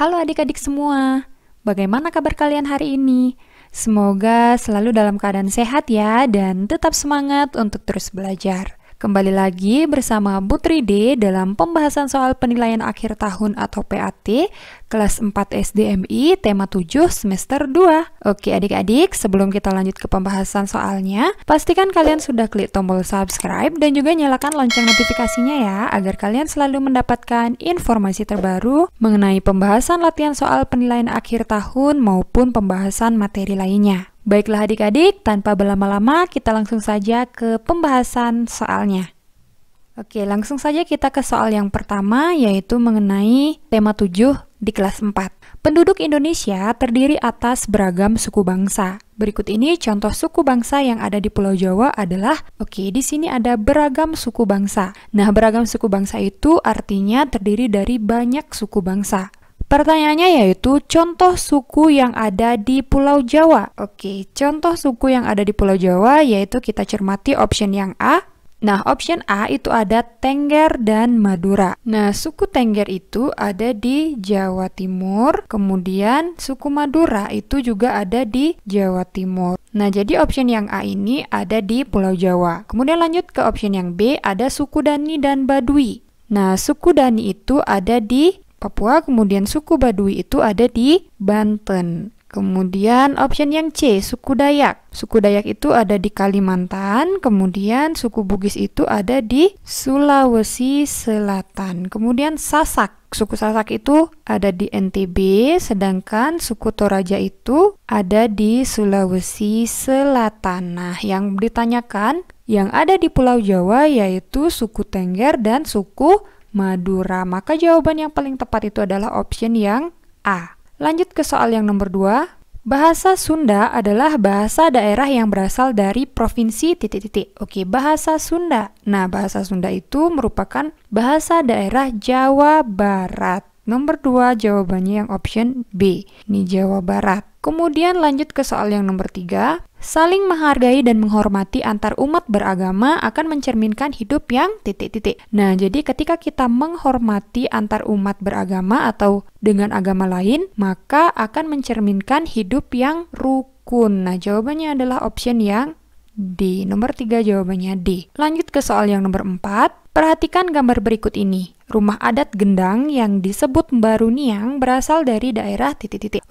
Halo adik-adik semua, bagaimana kabar kalian hari ini? Semoga selalu dalam keadaan sehat ya dan tetap semangat untuk terus belajar. Kembali lagi bersama Putri D dalam pembahasan soal penilaian akhir tahun atau PAT kelas 4 SDMI tema 7 semester 2. Oke adik-adik, sebelum kita lanjut ke pembahasan soalnya, pastikan kalian sudah klik tombol subscribe dan juga nyalakan lonceng notifikasinya ya, agar kalian selalu mendapatkan informasi terbaru mengenai pembahasan latihan soal penilaian akhir tahun maupun pembahasan materi lainnya. Baiklah adik-adik, tanpa berlama-lama kita langsung saja ke pembahasan soalnya. Oke, langsung saja kita ke soal yang pertama, yaitu mengenai tema 7 di kelas 4. Penduduk Indonesia terdiri atas beragam suku bangsa. Berikut ini contoh suku bangsa yang ada di Pulau Jawa adalah, di sini ada beragam suku bangsa. Nah, beragam suku bangsa itu artinya terdiri dari banyak suku bangsa. Pertanyaannya yaitu contoh suku yang ada di Pulau Jawa. Oke, contoh suku yang ada di Pulau Jawa yaitu kita cermati option yang A. Nah, option A itu ada Tengger dan Madura. Nah, suku Tengger itu ada di Jawa Timur, kemudian suku Madura itu juga ada di Jawa Timur. Nah, jadi option yang A ini ada di Pulau Jawa. Kemudian lanjut ke option yang B, ada suku Dani dan Baduy. Nah, suku Dani itu ada di Papua, kemudian suku Baduy itu ada di Banten. Kemudian option yang C, suku Dayak. Suku Dayak itu ada di Kalimantan, kemudian suku Bugis itu ada di Sulawesi Selatan. Kemudian Sasak, suku Sasak itu ada di NTB, sedangkan suku Toraja itu ada di Sulawesi Selatan. Nah, yang ditanyakan yang ada di Pulau Jawa yaitu suku Tengger dan suku Madura. Maka jawaban yang paling tepat itu adalah option yang A. Lanjut ke soal yang nomor 2. Bahasa Sunda adalah bahasa daerah yang berasal dari provinsi ... Oke, bahasa Sunda. Nah, bahasa Sunda itu merupakan bahasa daerah Jawa Barat. Nomor 2 jawabannya yang option B. Ini Jawa Barat. Kemudian lanjut ke soal yang nomor 3. Saling menghargai dan menghormati antar umat beragama akan mencerminkan hidup yang ... Nah, jadi ketika kita menghormati antar umat beragama atau dengan agama lain, maka akan mencerminkan hidup yang rukun. Nah, jawabannya adalah option yang D. Nomor 3 jawabannya D. Lanjut ke soal yang nomor 4. Perhatikan gambar berikut ini. Rumah adat Gendang yang disebut Baruniang berasal dari daerah ...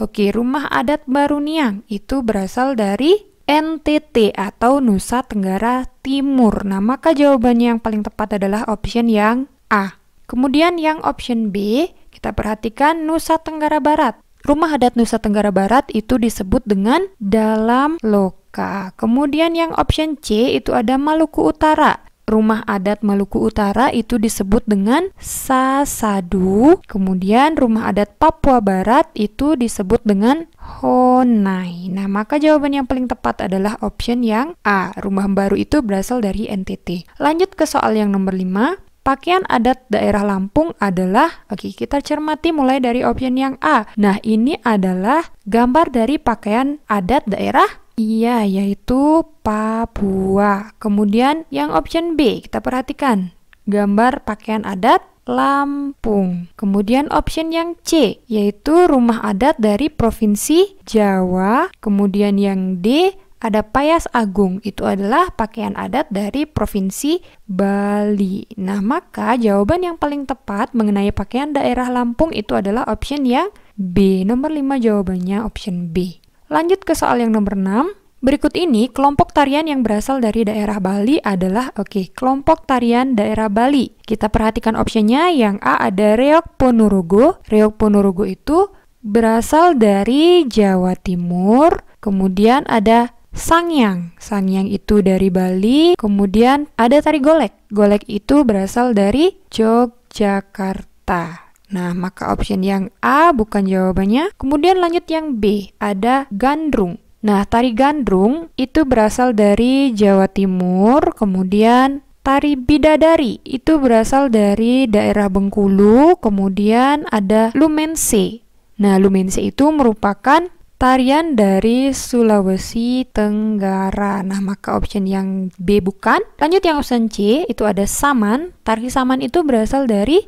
Oke, rumah adat Baruniang itu berasal dari NTT atau Nusa Tenggara Timur. Nah, maka jawabannya yang paling tepat adalah option yang A. Kemudian yang option B, kita perhatikan Nusa Tenggara Barat. Rumah adat Nusa Tenggara Barat itu disebut dengan Dalam Loka. Kemudian yang option C itu ada Maluku Utara. Rumah adat Maluku Utara itu disebut dengan Sasadu. Kemudian rumah adat Papua Barat itu disebut dengan Honai. Nah, maka jawaban yang paling tepat adalah option yang A. Rumah baru itu berasal dari NTT. Lanjut ke soal yang nomor 5. Pakaian adat daerah Lampung adalah, kita cermati mulai dari option yang A. Nah, ini adalah gambar dari pakaian adat daerah yaitu Papua. Kemudian yang option B, kita perhatikan gambar pakaian adat Lampung. Kemudian option yang C, yaitu rumah adat dari Provinsi Jawa. Kemudian yang D, ada Payas Agung, itu adalah pakaian adat dari Provinsi Bali. Nah, maka jawaban yang paling tepat mengenai pakaian daerah Lampung itu adalah option yang B. Nomor 5 jawabannya option B. Lanjut ke soal yang nomor 6. Berikut ini kelompok tarian yang berasal dari daerah Bali adalah, kelompok tarian daerah Bali. Kita perhatikan optionnya, yang A ada Reog Ponorogo. Reog Ponorogo itu berasal dari Jawa Timur. Kemudian ada Sangyang. Sangyang itu dari Bali. Kemudian ada tari golek. Golek itu berasal dari Yogyakarta. Nah, maka option yang A bukan jawabannya. Kemudian lanjut yang B, ada Gandrung. Nah, tari Gandrung itu berasal dari Jawa Timur. Kemudian tari Bidadari itu berasal dari daerah Bengkulu. Kemudian ada Lumense. Nah, Lumense itu merupakan tarian dari Sulawesi Tenggara. Nah, maka option yang B bukan. Lanjut yang option C, itu ada Saman. Tari Saman itu berasal dari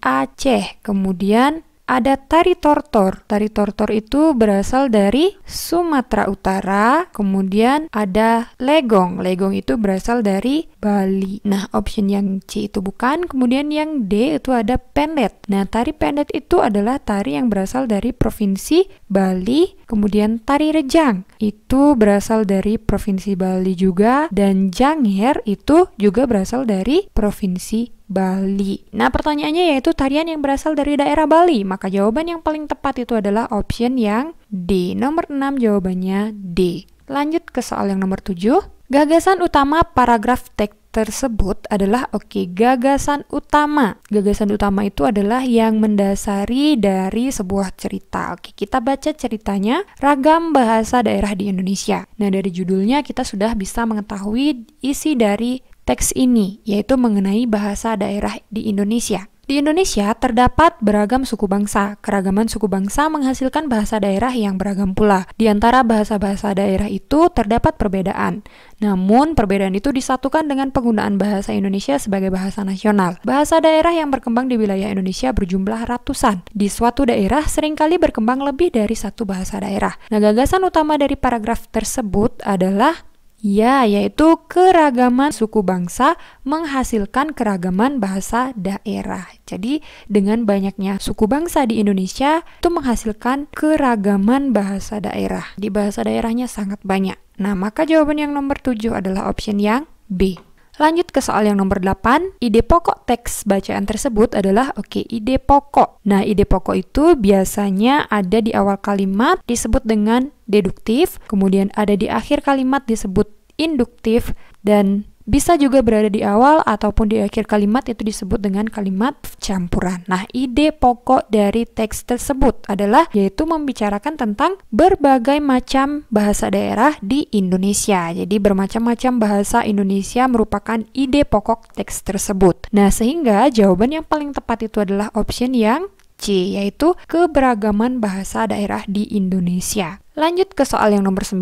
Aceh. Kemudian ada tari tortor. Tari tortor itu berasal dari Sumatera Utara. Kemudian ada legong. Legong itu berasal dari Bali. Nah, option yang C itu bukan. Kemudian yang D itu ada pendet. Nah, tari pendet itu adalah tari yang berasal dari Provinsi Bali. Kemudian tari rejang itu berasal dari Provinsi Bali juga. Dan janger itu juga berasal dari Provinsi Bali. Nah, pertanyaannya yaitu tarian yang berasal dari daerah Bali. Maka jawaban yang paling tepat itu adalah option yang D. Nomor 6 jawabannya D. Lanjut ke soal yang nomor 7. Gagasan utama paragraf teks tersebut adalah gagasan utama. Gagasan utama itu adalah yang mendasari dari sebuah cerita. Kita baca ceritanya, ragam bahasa daerah di Indonesia. Nah, dari judulnya kita sudah bisa mengetahui isi dari teks ini, yaitu mengenai bahasa daerah di Indonesia. Di Indonesia terdapat beragam suku bangsa. Keragaman suku bangsa menghasilkan bahasa daerah yang beragam pula. Di antara bahasa-bahasa daerah itu terdapat perbedaan. Namun, perbedaan itu disatukan dengan penggunaan bahasa Indonesia sebagai bahasa nasional. Bahasa daerah yang berkembang di wilayah Indonesia berjumlah ratusan. Di suatu daerah seringkali berkembang lebih dari satu bahasa daerah. Nah, gagasan utama dari paragraf tersebut adalah yaitu keragaman suku bangsa menghasilkan keragaman bahasa daerah. Jadi, dengan banyaknya suku bangsa di Indonesia itu menghasilkan keragaman bahasa daerah. Di bahasa daerahnya sangat banyak. Nah, maka jawaban yang nomor 7 adalah option yang B. Lanjut ke soal yang nomor 8. Ide pokok teks bacaan tersebut adalah ide pokok. Nah, ide pokok itu biasanya ada di awal kalimat disebut dengan deduktif, kemudian ada di akhir kalimat disebut induktif, dan bisa juga berada di awal ataupun di akhir kalimat itu disebut dengan kalimat campuran. Nah, ide pokok dari teks tersebut adalah yaitu membicarakan tentang berbagai macam bahasa daerah di Indonesia. Jadi bermacam-macam bahasa Indonesia merupakan ide pokok teks tersebut. Nah, sehingga jawaban yang paling tepat itu adalah option yang C, yaitu keberagaman bahasa daerah di Indonesia. Lanjut ke soal yang nomor 9.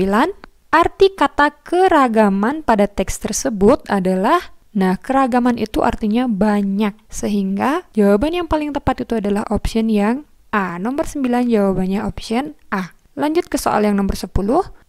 Arti kata keragaman pada teks tersebut adalah, keragaman itu artinya banyak. Sehingga jawaban yang paling tepat itu adalah option yang A. Nomor 9 jawabannya option A. Lanjut ke soal yang nomor 10.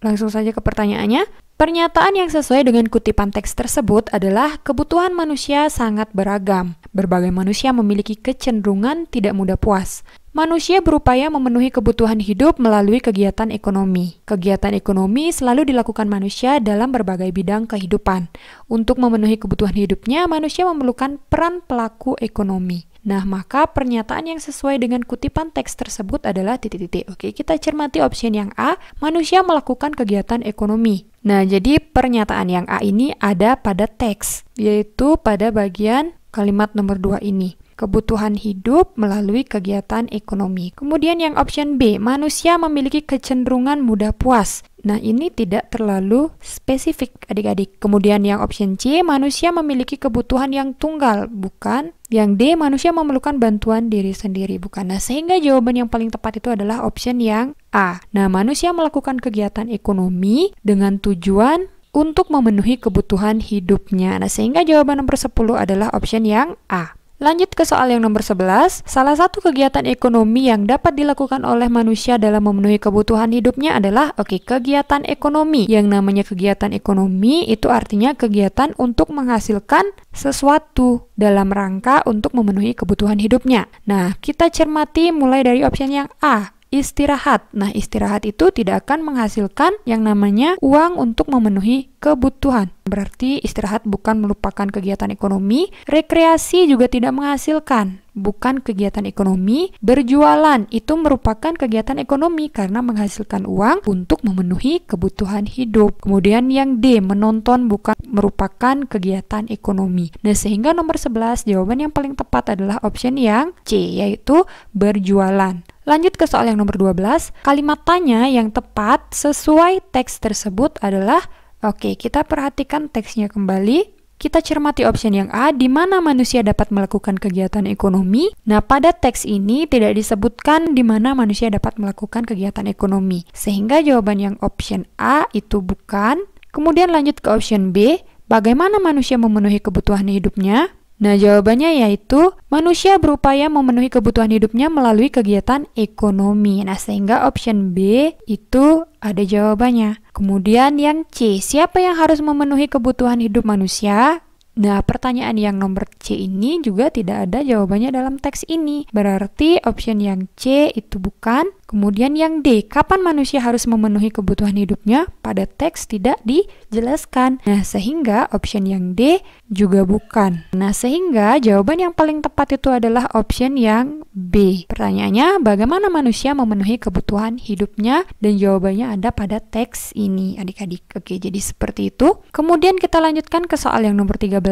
Langsung saja ke pertanyaannya. Pernyataan yang sesuai dengan kutipan teks tersebut adalah kebutuhan manusia sangat beragam. Berbagai manusia memiliki kecenderungan tidak mudah puas. Manusia berupaya memenuhi kebutuhan hidup melalui kegiatan ekonomi. Kegiatan ekonomi selalu dilakukan manusia dalam berbagai bidang kehidupan. Untuk memenuhi kebutuhan hidupnya, manusia memerlukan peran pelaku ekonomi. Nah, maka pernyataan yang sesuai dengan kutipan teks tersebut adalah titik-titik. Oke, kita cermati option yang A, manusia melakukan kegiatan ekonomi. Nah, jadi pernyataan yang A ini ada pada teks, yaitu pada bagian kalimat nomor 2 ini. Kebutuhan hidup melalui kegiatan ekonomi. Kemudian yang option B, manusia memiliki kecenderungan mudah puas. Nah, ini tidak terlalu spesifik adik-adik. Kemudian yang option C, manusia memiliki kebutuhan yang tunggal, bukan. Yang D, manusia memerlukan bantuan diri sendiri, bukan. Nah, sehingga jawaban yang paling tepat itu adalah option yang A. Nah, manusia melakukan kegiatan ekonomi dengan tujuan untuk memenuhi kebutuhan hidupnya. Nah, sehingga jawaban nomor 10 adalah option yang A. Lanjut ke soal yang nomor 11. Salah satu kegiatan ekonomi yang dapat dilakukan oleh manusia dalam memenuhi kebutuhan hidupnya adalah kegiatan ekonomi. Yang namanya kegiatan ekonomi itu artinya kegiatan untuk menghasilkan sesuatu dalam rangka untuk memenuhi kebutuhan hidupnya. Nah, kita cermati mulai dari option yang A, istirahat. Nah, istirahat itu tidak akan menghasilkan yang namanya uang untuk memenuhi kebutuhan. Berarti istirahat bukan merupakan kegiatan ekonomi. Rekreasi juga tidak menghasilkan, bukan kegiatan ekonomi. Berjualan itu merupakan kegiatan ekonomi karena menghasilkan uang untuk memenuhi kebutuhan hidup. Kemudian yang D, menonton bukan merupakan kegiatan ekonomi. Nah, sehingga nomor 11 jawaban yang paling tepat adalah option yang C, yaitu berjualan. Lanjut ke soal yang nomor 12. Kalimat tanya yang tepat sesuai teks tersebut adalah, kita perhatikan teksnya kembali. Kita cermati option yang A, di mana manusia dapat melakukan kegiatan ekonomi. Nah, pada teks ini tidak disebutkan di mana manusia dapat melakukan kegiatan ekonomi. Sehingga jawaban yang option A itu bukan. Kemudian lanjut ke option B, bagaimana manusia memenuhi kebutuhan hidupnya? Nah, jawabannya yaitu manusia berupaya memenuhi kebutuhan hidupnya melalui kegiatan ekonomi. Nah, sehingga option B itu ada jawabannya. Kemudian yang C, siapa yang harus memenuhi kebutuhan hidup manusia? Nah, pertanyaan yang nomor C ini juga tidak ada jawabannya dalam teks ini. Berarti option yang C itu bukan. Kemudian yang D, kapan manusia harus memenuhi kebutuhan hidupnya? Pada teks tidak dijelaskan. Nah, sehingga option yang D juga bukan. Nah, sehingga jawaban yang paling tepat itu adalah option yang B. Pertanyaannya, bagaimana manusia memenuhi kebutuhan hidupnya? Dan jawabannya ada pada teks ini, adik-adik. Oke, jadi seperti itu. Kemudian kita lanjutkan ke soal yang nomor 13.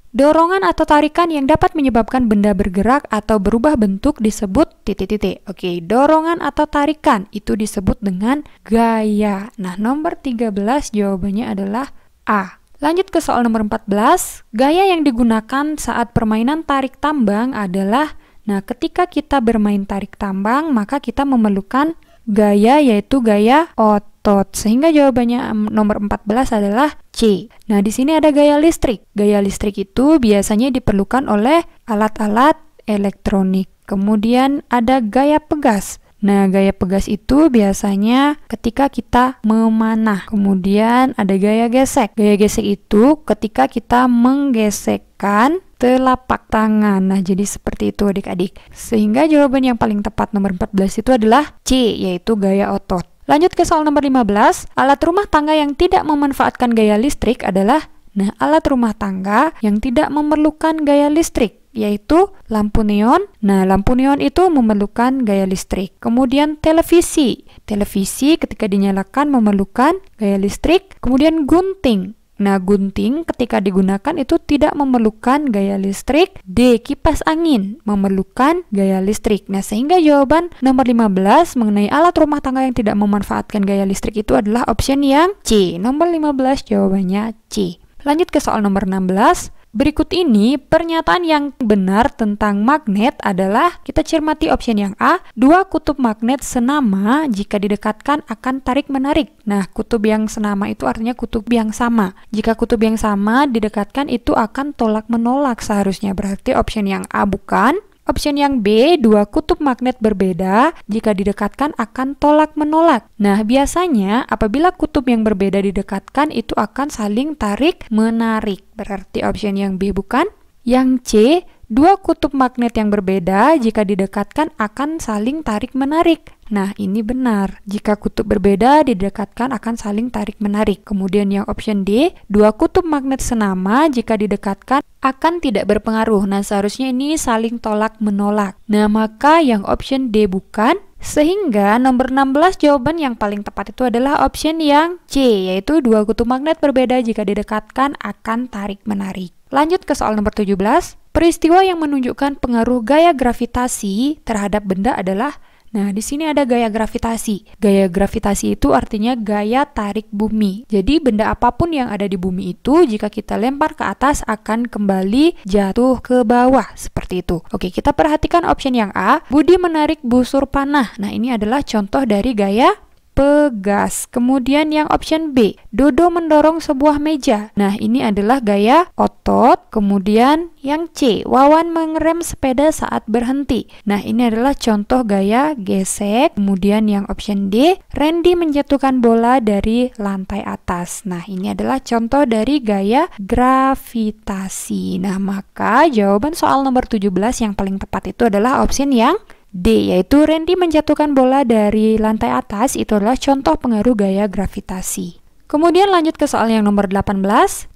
Dorongan atau tarikan yang dapat menyebabkan benda bergerak atau berubah bentuk disebut titik-titik. Oke, dorongan atau tarikan itu disebut dengan gaya. Nah, nomor 13 jawabannya adalah A. Lanjut ke soal nomor 14. Gaya yang digunakan saat permainan tarik tambang adalah, nah, ketika kita bermain tarik tambang, maka kita memerlukan gaya, yaitu gaya otot. Sehingga jawabannya nomor 14 adalah C. Nah, di sini ada gaya listrik. Gaya listrik itu biasanya diperlukan oleh alat-alat elektronik. Kemudian ada gaya pegas. Nah, gaya pegas itu biasanya ketika kita memanah. Kemudian ada gaya gesek. Gaya gesek itu ketika kita menggesekkan telapak tangan. Nah, jadi seperti itu adik-adik. Sehingga jawaban yang paling tepat nomor 14 itu adalah C, yaitu gaya otot. Lanjut ke soal nomor 15. Alat rumah tangga yang tidak memanfaatkan gaya listrik adalah, nah, alat rumah tangga yang tidak memerlukan gaya listrik, yaitu lampu neon. Nah, lampu neon itu memerlukan gaya listrik. Kemudian televisi. Televisi ketika dinyalakan memerlukan gaya listrik. Kemudian gunting. Nah, gunting ketika digunakan itu tidak memerlukan gaya listrik. D. Kipas angin memerlukan gaya listrik. Nah, sehingga jawaban nomor 15 mengenai alat rumah tangga yang tidak memanfaatkan gaya listrik itu adalah option yang C. Nomor 15 jawabannya C. Lanjut ke soal nomor 16. Berikut ini pernyataan yang benar tentang magnet adalah, kita cermati option yang A, dua kutub magnet senama jika didekatkan akan tarik-menarik. Nah, kutub yang senama itu artinya kutub yang sama. Jika kutub yang sama didekatkan itu akan tolak-menolak seharusnya. Berarti option yang A bukan. Option yang B, dua kutub magnet berbeda jika didekatkan akan tolak-menolak. Nah, biasanya apabila kutub yang berbeda didekatkan itu akan saling tarik-menarik. Berarti option yang B bukan. Yang C, dua kutub magnet yang berbeda jika didekatkan akan saling tarik-menarik. Nah, ini benar. Jika kutub berbeda didekatkan akan saling tarik-menarik. Kemudian yang option D, dua kutub magnet senama jika didekatkan akan tidak berpengaruh. Nah, seharusnya ini saling tolak-menolak. Nah, maka yang option D bukan. Sehingga nomor 16 jawaban yang paling tepat itu adalah option yang C, yaitu dua kutub magnet berbeda jika didekatkan akan tarik-menarik. Lanjut ke soal nomor 17. Peristiwa yang menunjukkan pengaruh gaya gravitasi terhadap benda adalah, nah, di sini ada gaya gravitasi. Gaya gravitasi itu artinya gaya tarik bumi. Jadi benda apapun yang ada di bumi itu jika kita lempar ke atas akan kembali jatuh ke bawah, seperti itu. Oke, kita perhatikan option yang A, Budi menarik busur panah. Nah, ini adalah contoh dari gaya pegas. Kemudian yang option B, Dodo mendorong sebuah meja. Nah, ini adalah gaya otot. Kemudian yang C, Wawan mengerem sepeda saat berhenti. Nah, ini adalah contoh gaya gesek. Kemudian yang option D, Randy menjatuhkan bola dari lantai atas. Nah, ini adalah contoh dari gaya gravitasi. Nah, maka jawaban soal nomor 17 yang paling tepat itu adalah option yang D, yaitu Randy menjatuhkan bola dari lantai atas. Itu adalah contoh pengaruh gaya gravitasi. Kemudian lanjut ke soal yang nomor 18.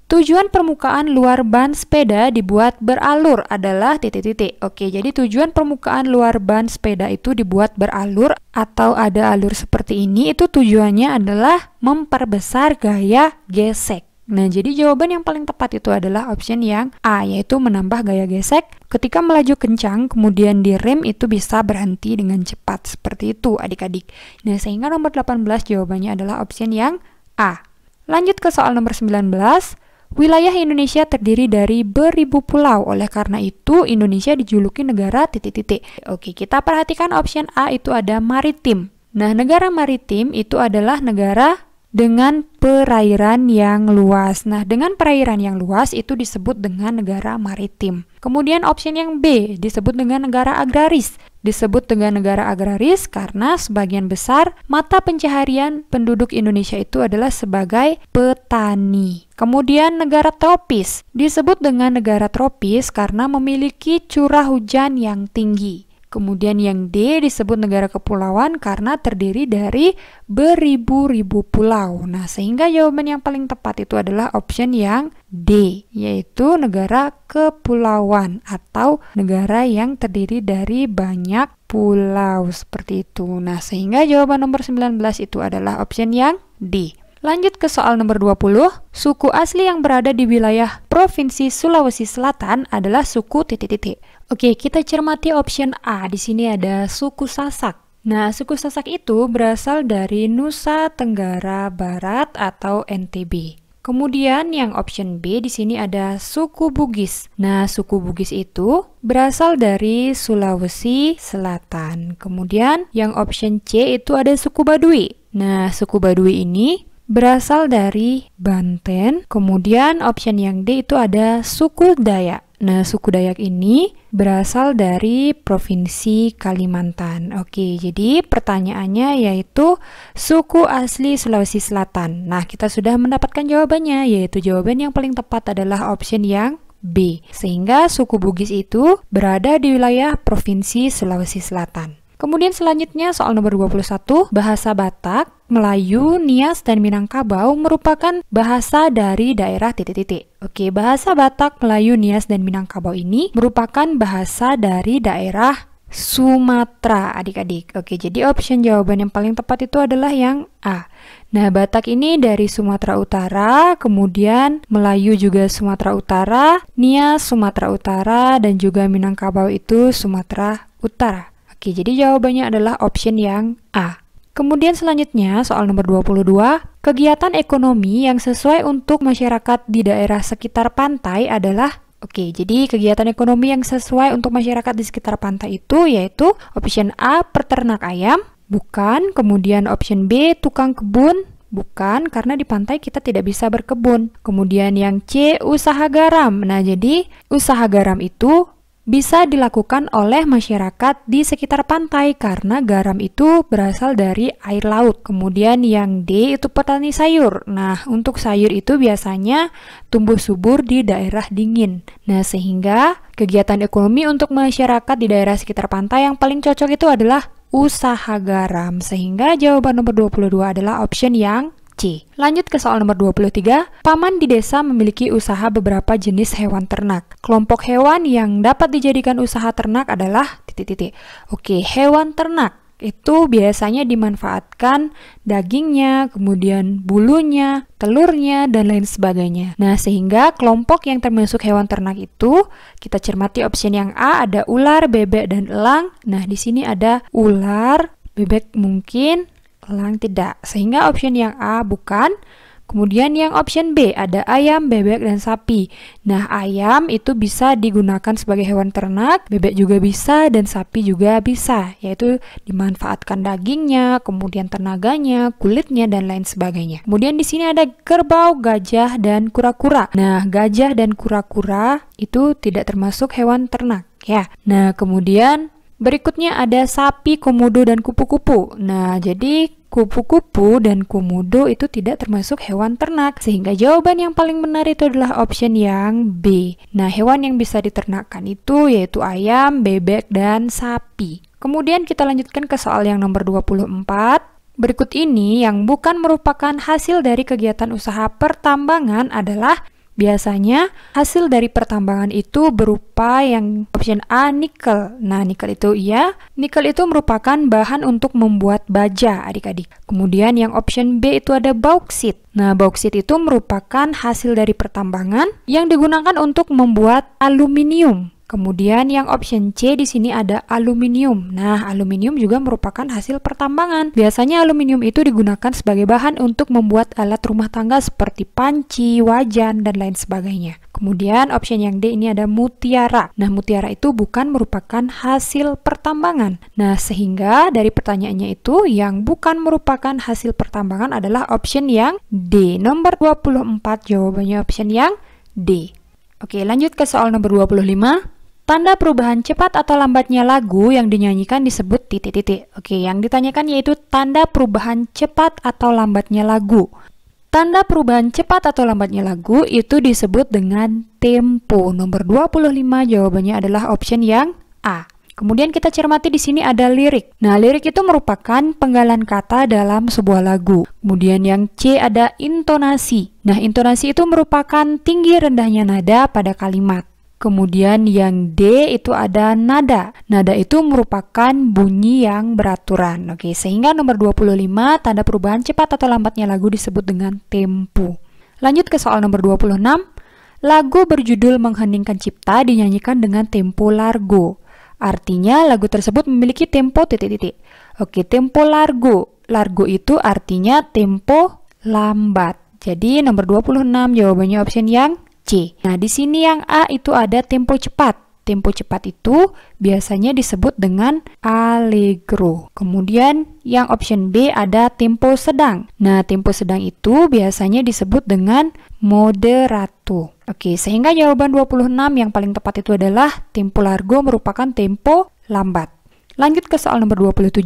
Tujuan permukaan luar ban sepeda dibuat beralur adalah titik-titik. Oke, jadi tujuan permukaan luar ban sepeda itu dibuat beralur atau ada alur seperti ini, itu tujuannya adalah memperbesar gaya gesek. Nah, jadi jawaban yang paling tepat itu adalah option yang A, yaitu menambah gaya gesek. Ketika melaju kencang, kemudian direm itu bisa berhenti dengan cepat. Seperti itu, adik-adik. Nah, sehingga nomor 18 jawabannya adalah option yang A. Lanjut ke soal nomor 19. Wilayah Indonesia terdiri dari beribu pulau. Oleh karena itu, Indonesia dijuluki negara titik-titik. Oke, kita perhatikan option A itu ada maritim. Nah, negara maritim itu adalah negara dengan perairan yang luas. Nah, dengan perairan yang luas itu disebut dengan negara maritim. Kemudian option yang B disebut dengan negara agraris. Disebut dengan negara agraris karena sebagian besar mata pencaharian penduduk Indonesia itu adalah sebagai petani. Kemudian negara tropis. Disebut dengan negara tropis karena memiliki curah hujan yang tinggi. Kemudian yang D disebut negara kepulauan karena terdiri dari beribu-ribu pulau. Nah, sehingga jawaban yang paling tepat itu adalah option yang D, yaitu negara kepulauan atau negara yang terdiri dari banyak pulau seperti itu. Nah, sehingga jawaban nomor 19 itu adalah option yang D. Lanjut ke soal nomor 20. Suku asli yang berada di wilayah Provinsi Sulawesi Selatan adalah suku titik-titik. Oke, kita cermati option A. Di sini ada suku Sasak. Nah, suku Sasak itu berasal dari Nusa Tenggara Barat atau NTB. Kemudian yang option B di sini ada suku Bugis. Nah, suku Bugis itu berasal dari Sulawesi Selatan. Kemudian yang option C itu ada suku Baduy. Nah, suku Baduy ini berasal dari Banten. Kemudian option yang D itu ada suku Dayak. Nah, suku Dayak ini berasal dari Provinsi Kalimantan. Oke, jadi pertanyaannya yaitu suku asli Sulawesi Selatan. Nah, kita sudah mendapatkan jawabannya, yaitu jawaban yang paling tepat adalah option yang B. Sehingga suku Bugis itu berada di wilayah Provinsi Sulawesi Selatan. Kemudian selanjutnya soal nomor 21, bahasa Batak, Melayu, Nias, dan Minangkabau merupakan bahasa dari daerah titik-titik. Oke, bahasa Batak, Melayu, Nias, dan Minangkabau ini merupakan bahasa dari daerah Sumatera, adik-adik. Oke, jadi option jawaban yang paling tepat itu adalah yang A. Nah, Batak ini dari Sumatera Utara, kemudian Melayu juga Sumatera Utara, Nias Sumatera Utara, dan juga Minangkabau itu Sumatera Utara. Oke, jadi jawabannya adalah option yang A. Kemudian selanjutnya soal nomor 22, kegiatan ekonomi yang sesuai untuk masyarakat di daerah sekitar pantai adalah jadi kegiatan ekonomi yang sesuai untuk masyarakat di sekitar pantai itu yaitu option A, peternak ayam, bukan. Kemudian option B, tukang kebun, bukan, karena di pantai kita tidak bisa berkebun. Kemudian yang C, usaha garam. Nah, jadi usaha garam itu bisa dilakukan oleh masyarakat di sekitar pantai karena garam itu berasal dari air laut. Kemudian yang D itu petani sayur. Nah, untuk sayur itu biasanya tumbuh subur di daerah dingin. Nah, sehingga kegiatan ekonomi untuk masyarakat di daerah sekitar pantai yang paling cocok itu adalah usaha garam. Sehingga jawaban nomor 22 adalah option yang C. Lanjut ke soal nomor 23. Paman di desa memiliki usaha beberapa jenis hewan ternak. Kelompok hewan yang dapat dijadikan usaha ternak adalah titik-titik. Oke, hewan ternak itu biasanya dimanfaatkan dagingnya, kemudian bulunya, telurnya, dan lain sebagainya. Nah, sehingga kelompok yang termasuk hewan ternak itu kita cermati option yang A, ada ular, bebek, dan elang. Nah, di sini ada ular, bebek mungkin, elang tidak, sehingga option yang A bukan. Kemudian yang option B ada ayam, bebek, dan sapi. Nah, ayam itu bisa digunakan sebagai hewan ternak, bebek juga bisa, dan sapi juga bisa, yaitu dimanfaatkan dagingnya, kemudian tenaganya, kulitnya, dan lain sebagainya. Kemudian di sini ada kerbau, gajah, dan kura-kura. Nah, gajah dan kura-kura itu tidak termasuk hewan ternak, ya. Nah, kemudian berikutnya ada sapi, komodo, dan kupu-kupu. Nah, jadi kupu-kupu dan komodo itu tidak termasuk hewan ternak. Sehingga jawaban yang paling benar itu adalah option yang B. Nah, hewan yang bisa diternakkan itu yaitu ayam, bebek, dan sapi. Kemudian kita lanjutkan ke soal yang nomor 24. Berikut ini yang bukan merupakan hasil dari kegiatan usaha pertambangan adalah biasanya hasil dari pertambangan itu berupa yang option A, nikel. Nah, nikel itu nikel itu merupakan bahan untuk membuat baja, adik-adik. Kemudian yang option B itu ada bauksit. Nah, bauksit itu merupakan hasil dari pertambangan yang digunakan untuk membuat aluminium. Kemudian yang option C di sini ada aluminium. Nah, aluminium juga merupakan hasil pertambangan. Biasanya aluminium itu digunakan sebagai bahan untuk membuat alat rumah tangga seperti panci, wajan, dan lain sebagainya. Kemudian option yang D ini ada mutiara. Nah, mutiara itu bukan merupakan hasil pertambangan. Nah, sehingga dari pertanyaannya itu yang bukan merupakan hasil pertambangan adalah option yang D. Nomor 24 jawabannya option yang D. Oke, lanjut ke soal nomor 25. Tanda perubahan cepat atau lambatnya lagu yang dinyanyikan disebut titik-titik. Oke, yang ditanyakan yaitu tanda perubahan cepat atau lambatnya lagu. Tanda perubahan cepat atau lambatnya lagu itu disebut dengan tempo. Nomor 25 jawabannya adalah option yang A. Kemudian kita cermati di sini ada lirik. Nah, lirik itu merupakan penggalan kata dalam sebuah lagu. Kemudian yang C ada intonasi. Nah, intonasi itu merupakan tinggi rendahnya nada pada kalimat. Kemudian yang D itu ada nada. Nada itu merupakan bunyi yang beraturan. Oke, sehingga nomor 25 tanda perubahan cepat atau lambatnya lagu disebut dengan tempo. Lanjut ke soal nomor 26. Lagu berjudul Mengheningkan Cipta dinyanyikan dengan tempo largo. Artinya lagu tersebut memiliki tempo titik-titik. Oke, tempo largo. Largo itu artinya tempo lambat. Jadi nomor 26 jawabannya option yang C. Nah, di sini yang A itu ada tempo cepat. Tempo cepat itu biasanya disebut dengan allegro. Kemudian yang option B ada tempo sedang. Nah, tempo sedang itu biasanya disebut dengan moderato. Oke, sehingga jawaban 26 yang paling tepat itu adalah tempo largo merupakan tempo lambat. Lanjut ke soal nomor 27.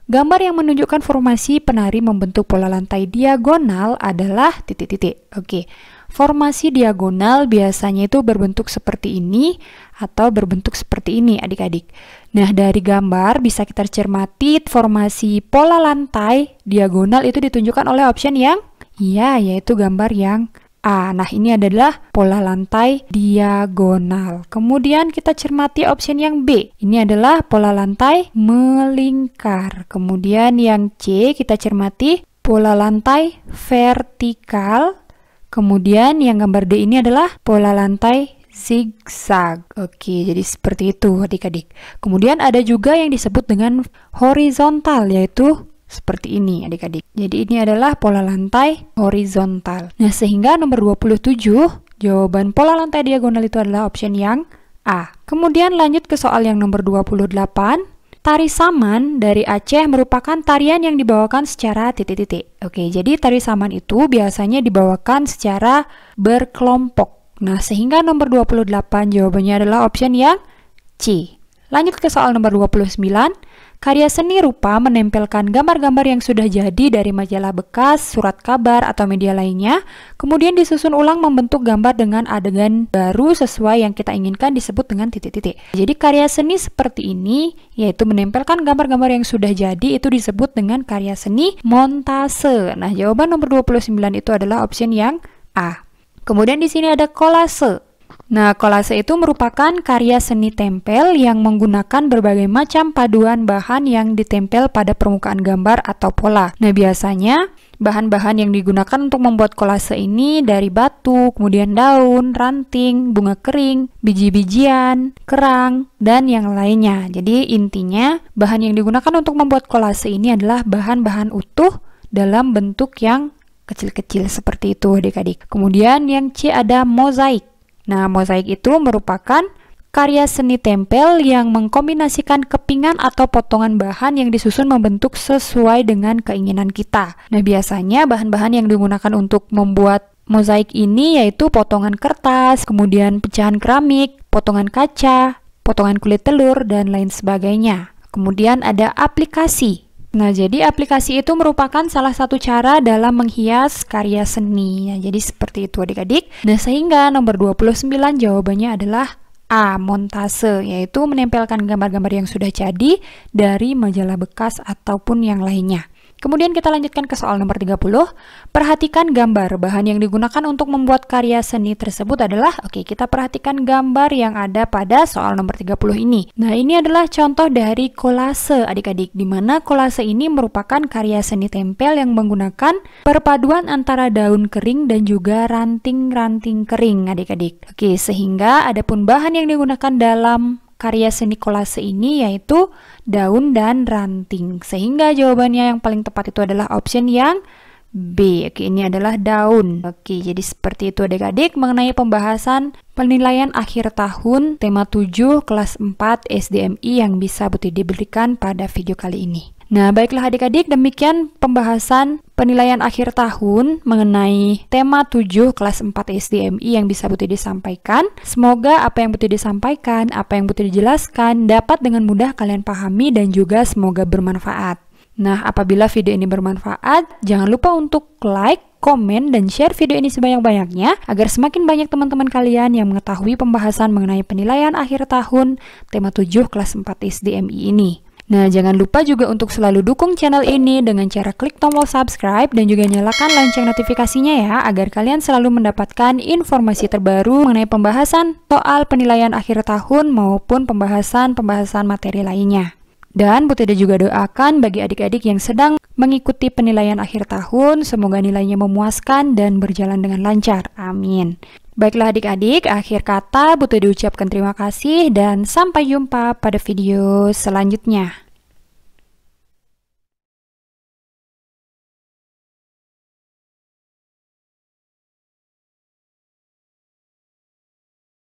Gambar yang menunjukkan formasi penari membentuk pola lantai diagonal adalah titik-titik. Oke, formasi diagonal biasanya itu berbentuk seperti ini atau berbentuk seperti ini adik-adik. Nah, dari gambar bisa kita cermati formasi pola lantai diagonal itu ditunjukkan oleh option yang iya, yaitu gambar yang A. Nah, ini adalah pola lantai diagonal. Kemudian kita cermati option yang B. Ini adalah pola lantai melingkar. Kemudian yang C kita cermati pola lantai vertikal. Kemudian yang gambar D ini adalah pola lantai zigzag. Oke, jadi seperti itu adik-adik. Kemudian ada juga yang disebut dengan horizontal, yaitu seperti ini adik-adik. Jadi ini adalah pola lantai horizontal. Nah, sehingga nomor 27 jawaban pola lantai diagonal itu adalah option yang A. Kemudian lanjut ke soal yang nomor 28. Tari saman dari Aceh merupakan tarian yang dibawakan secara titik-titik. Oke, jadi tari saman itu biasanya dibawakan secara berkelompok. Nah, sehingga nomor 28 jawabannya adalah option yang C. Lanjut ke soal nomor 29. Karya seni rupa menempelkan gambar-gambar yang sudah jadi dari majalah bekas, surat kabar, atau media lainnya, kemudian disusun ulang membentuk gambar dengan adegan baru sesuai yang kita inginkan disebut dengan titik-titik. Jadi karya seni seperti ini, yaitu menempelkan gambar-gambar yang sudah jadi, itu disebut dengan karya seni montase. Nah, jawaban nomor 29 itu adalah option yang A. Kemudian di sini ada kolase. Nah, kolase itu merupakan karya seni tempel yang menggunakan berbagai macam paduan bahan yang ditempel pada permukaan gambar atau pola. Nah, biasanya bahan-bahan yang digunakan untuk membuat kolase ini dari batu, kemudian daun, ranting, bunga kering, biji-bijian, kerang, dan yang lainnya. Jadi intinya, bahan yang digunakan untuk membuat kolase ini adalah bahan-bahan utuh dalam bentuk yang kecil-kecil seperti itu adik-adik. Kemudian yang C ada mozaik. Nah, mozaik itu merupakan karya seni tempel yang mengkombinasikan kepingan atau potongan bahan yang disusun membentuk sesuai dengan keinginan kita. Nah, biasanya bahan-bahan yang digunakan untuk membuat mozaik ini yaitu potongan kertas, kemudian pecahan keramik, potongan kaca, potongan kulit telur, dan lain sebagainya. Kemudian ada aplikasi. Nah, jadi aplikasi itu merupakan salah satu cara dalam menghias karya seni. Nah, jadi seperti itu adik-adik. Nah, sehingga nomor 29 jawabannya adalah A. Montase, yaitu menempelkan gambar-gambar yang sudah jadi dari majalah bekas ataupun yang lainnya. Kemudian kita lanjutkan ke soal nomor 30. Perhatikan gambar. Bahan yang digunakan untuk membuat karya seni tersebut adalah, kita perhatikan gambar yang ada pada soal nomor 30 ini. Nah, ini adalah contoh dari kolase adik-adik, di mana kolase ini merupakan karya seni tempel yang menggunakan perpaduan antara daun kering dan juga ranting-ranting kering adik-adik. Sehingga adapun bahan yang digunakan dalam karya seni kolase ini yaitu daun dan ranting. Sehingga jawabannya yang paling tepat itu adalah option yang B. Ini adalah daun. Jadi seperti itu adik-adik mengenai pembahasan penilaian akhir tahun tema 7 kelas 4 SDMI yang bisa Bu Tidi berikan pada video kali ini. Nah, baiklah adik-adik, demikian pembahasan penilaian akhir tahun mengenai tema 7 kelas 4 SDMI yang bisa Bu Tidi sampaikan. Semoga apa yang Bu Tidi sampaikan, apa yang Bu Tidi jelaskan dapat dengan mudah kalian pahami dan juga semoga bermanfaat. Nah, apabila video ini bermanfaat, jangan lupa untuk like, komen, dan share video ini sebanyak-banyaknya agar semakin banyak teman-teman kalian yang mengetahui pembahasan mengenai penilaian akhir tahun tema 7 kelas 4 SDMI ini. Nah, jangan lupa juga untuk selalu dukung channel ini dengan cara klik tombol subscribe dan juga nyalakan lonceng notifikasinya ya, agar kalian selalu mendapatkan informasi terbaru mengenai pembahasan soal penilaian akhir tahun maupun pembahasan materi lainnya. Dan Bu Tidi juga doakan bagi adik-adik yang sedang mengikuti penilaian akhir tahun, semoga nilainya memuaskan dan berjalan dengan lancar. Amin. Baiklah adik-adik, akhir kata Bu Tidi ucapkan terima kasih dan sampai jumpa pada video selanjutnya.